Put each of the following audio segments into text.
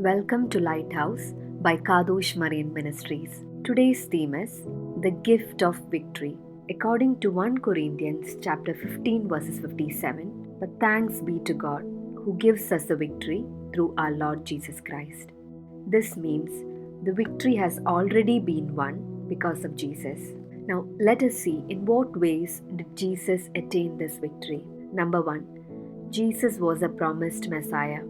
Welcome to Lighthouse by Kadosh Marine Ministries. Today's theme is the gift of victory. According to 1 Corinthians chapter 15 verses 57, but thanks be to God who gives us the victory through our Lord Jesus Christ. This means the victory has already been won because of Jesus. Now let us see in what ways did Jesus attain this victory. Number 1. Jesus was a promised Messiah.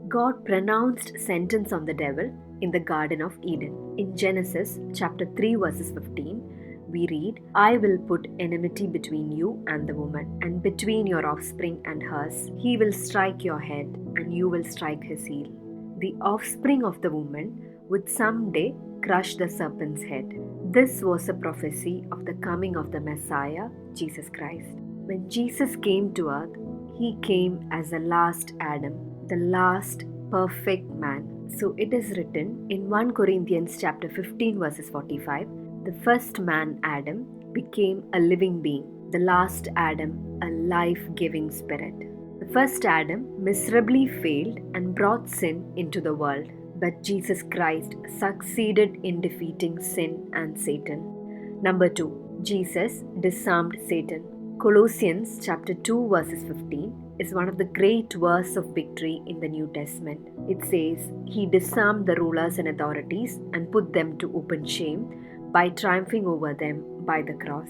God pronounced sentence on the devil in the Garden of Eden. In Genesis chapter 3 verses 15, we read, I will put enmity between you and the woman, and between your offspring and hers. He will strike your head, and you will strike his heel. The offspring of the woman would someday crush the serpent's head. This was a prophecy of the coming of the Messiah, Jesus Christ. When Jesus came to earth, he came as the last Adam, the last perfect man. So it is written in 1 Corinthians chapter 15 verses 45, the first man Adam became a living being, the last Adam a life-giving spirit. The first Adam miserably failed and brought sin into the world, but Jesus Christ succeeded in defeating sin and Satan. Number 2. Jesus disarmed Satan. Colossians chapter 2 verses 15 is one of the great verses of victory in the New Testament. It says, He disarmed the rulers and authorities and put them to open shame by triumphing over them by the cross.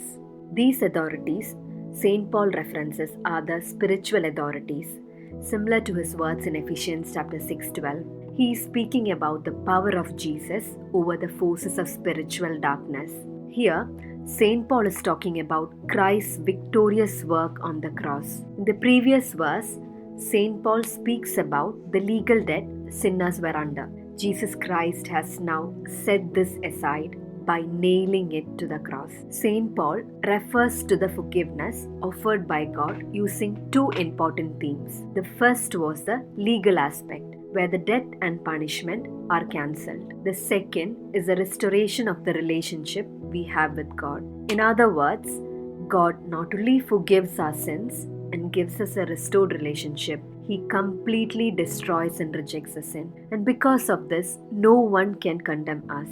These authorities, St. Paul references, are the spiritual authorities, similar to his words in Ephesians chapter 6:12. He is speaking about the power of Jesus over the forces of spiritual darkness. Here, St. Paul is talking about Christ's victorious work on the cross. In the previous verse, St. Paul speaks about the legal debt sinners were under. Jesus Christ has now set this aside by nailing it to the cross. St. Paul refers to the forgiveness offered by God using two important themes. The first was the legal aspect, where the debt and punishment are cancelled. The second is the restoration of the relationship we have with God. In other words, God not only forgives our sins and gives us a restored relationship, He completely destroys and rejects the sin. And because of this, no one can condemn us.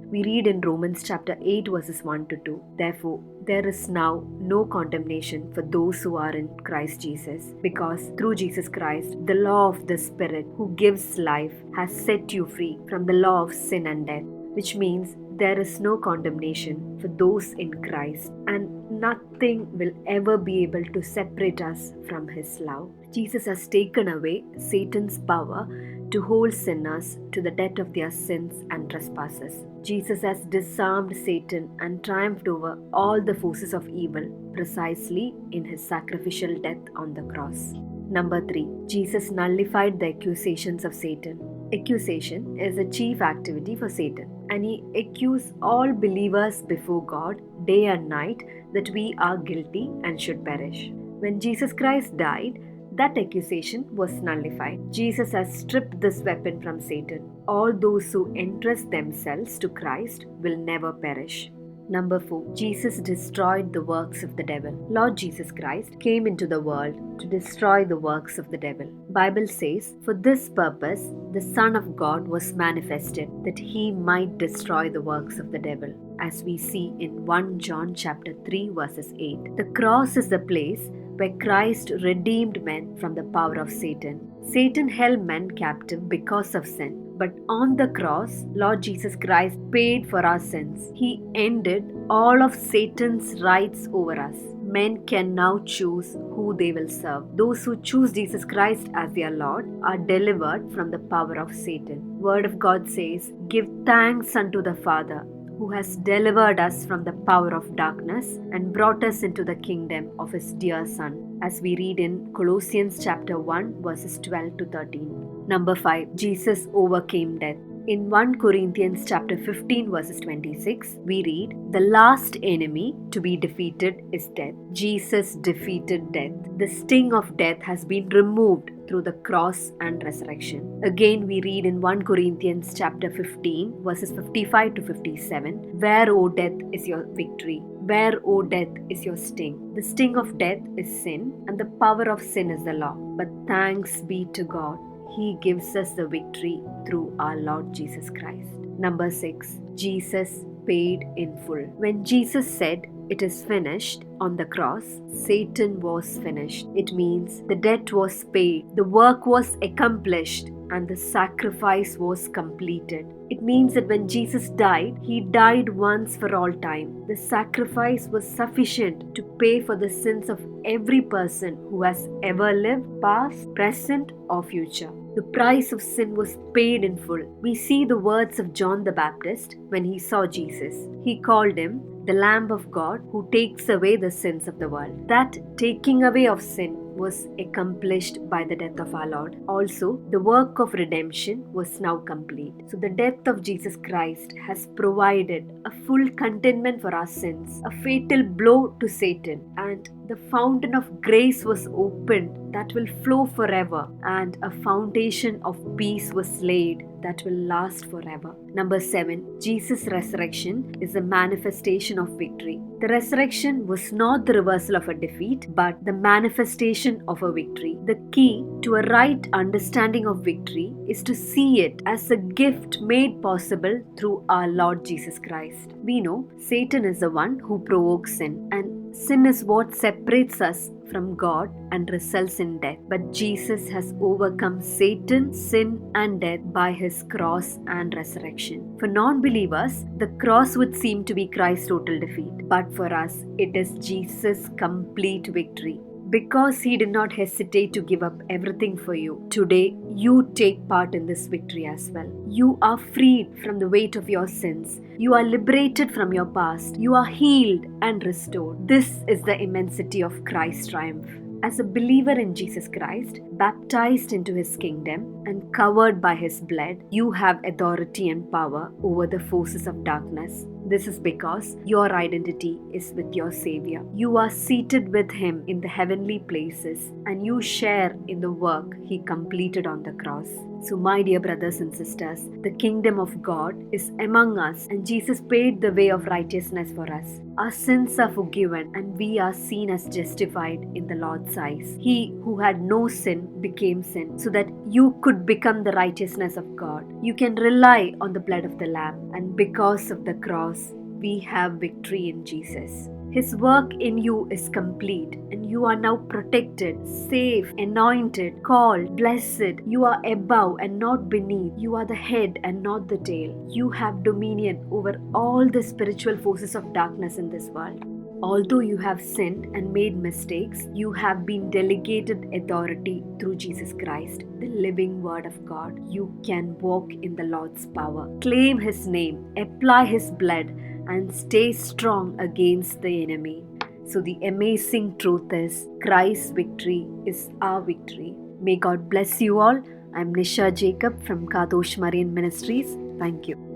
We read in Romans chapter 8 verses 1 to 2, Therefore, there is now no condemnation for those who are in Christ Jesus, because through Jesus Christ, the law of the Spirit who gives life has set you free from the law of sin and death, which means there is no condemnation for those in Christ, and nothing will ever be able to separate us from His love. Jesus has taken away Satan's power to hold sinners to the debt of their sins and trespasses. Jesus has disarmed Satan and triumphed over all the forces of evil precisely in His sacrificial death on the cross. Number 3. Jesus nullified the accusations of Satan. Accusation is a chief activity for Satan, and he accuses all believers before God day and night that we are guilty and should perish. When Jesus Christ died, that accusation was nullified. Jesus has stripped this weapon from Satan. All those who entrust themselves to Christ will never perish. Number 4. Jesus destroyed the works of the devil. Lord Jesus Christ came into the world to destroy the works of the devil. Bible says, for this purpose the Son of God was manifested, that He might destroy the works of the devil, as we see in 1 John chapter 3 verses 8. The cross is the place where Christ redeemed men from the power of Satan. Satan held men captive because of sin. But on the cross, Lord Jesus Christ paid for our sins. He ended all of Satan's rights over us. Men can now choose who they will serve. Those who choose Jesus Christ as their Lord are delivered from the power of Satan. Word of God says, Give thanks unto the Father, who has delivered us from the power of darkness and brought us into the kingdom of His dear Son, as we read in Colossians chapter 1 verses 12 to 13. Number 5. Jesus overcame death. In 1 Corinthians chapter 15 verses 26, we read, The last enemy to be defeated is death. Jesus defeated death. The sting of death has been removed through the cross and resurrection. Again, we read in 1 Corinthians chapter 15 verses 55 to 57, Where, O death, is your victory? Where, O death, is your sting? The sting of death is sin, and the power of sin is the law. But thanks be to God, He gives us the victory through our Lord Jesus Christ. Number 6. Jesus paid in full. When Jesus said, "It is finished," on the cross, Satan was finished. It means the debt was paid, the work was accomplished, and the sacrifice was completed. It means that when Jesus died, He died once for all time. The sacrifice was sufficient to pay for the sins of every person who has ever lived, past, present, or future. The price of sin was paid in full. We see the words of John the Baptist when he saw Jesus. He called him the Lamb of God who takes away the sins of the world. That taking away of sin was accomplished by the death of our Lord. Also, the work of redemption was now complete. So the death of Jesus Christ has provided a full contentment for our sins, a fatal blow to Satan, and the fountain of grace was opened that will flow forever, and a foundation of peace was laid that will last forever. Number 7. Jesus' resurrection is a manifestation of victory. The resurrection was not the reversal of a defeat, but the manifestation of a victory. The key to a right understanding of victory is to see it as a gift made possible through our Lord Jesus Christ. We know Satan is the one who provokes sin, and sin is what separates us from God and results in death. But Jesus has overcome Satan, sin, and death by His cross and resurrection. For non-believers, the cross would seem to be Christ's total defeat. But for us, it is Jesus' complete victory. Because He did not hesitate to give up everything for you, today you take part in this victory as well. You are freed from the weight of your sins. You are liberated from your past. You are healed and restored. This is the immensity of Christ's triumph. As a believer in Jesus Christ, baptized into His kingdom and covered by His blood, you have authority and power over the forces of darkness. This is because your identity is with your Savior. You are seated with Him in the heavenly places, and you share in the work He completed on the cross. So, my dear brothers and sisters, the kingdom of God is among us, and Jesus paid the way of righteousness for us. Our sins are forgiven, and we are seen as justified in the Lord's eyes. He who had no sin became sin, so that you could become the righteousness of God. You can rely on the blood of the Lamb, and because of the cross, we have victory in Jesus. His work in you is complete, and you are now protected, safe, anointed, called, blessed. You are above and not beneath. You are the head and not the tail. You have dominion over all the spiritual forces of darkness in this world. Although you have sinned and made mistakes, you have been delegated authority through Jesus Christ, the living Word of God. You can walk in the Lord's power, claim His name, apply His blood, and stay strong against the enemy. So the amazing truth is, Christ's victory is our victory. May God bless you all. I'm Nisha Jacob from Kadosh Marian Ministries. Thank you.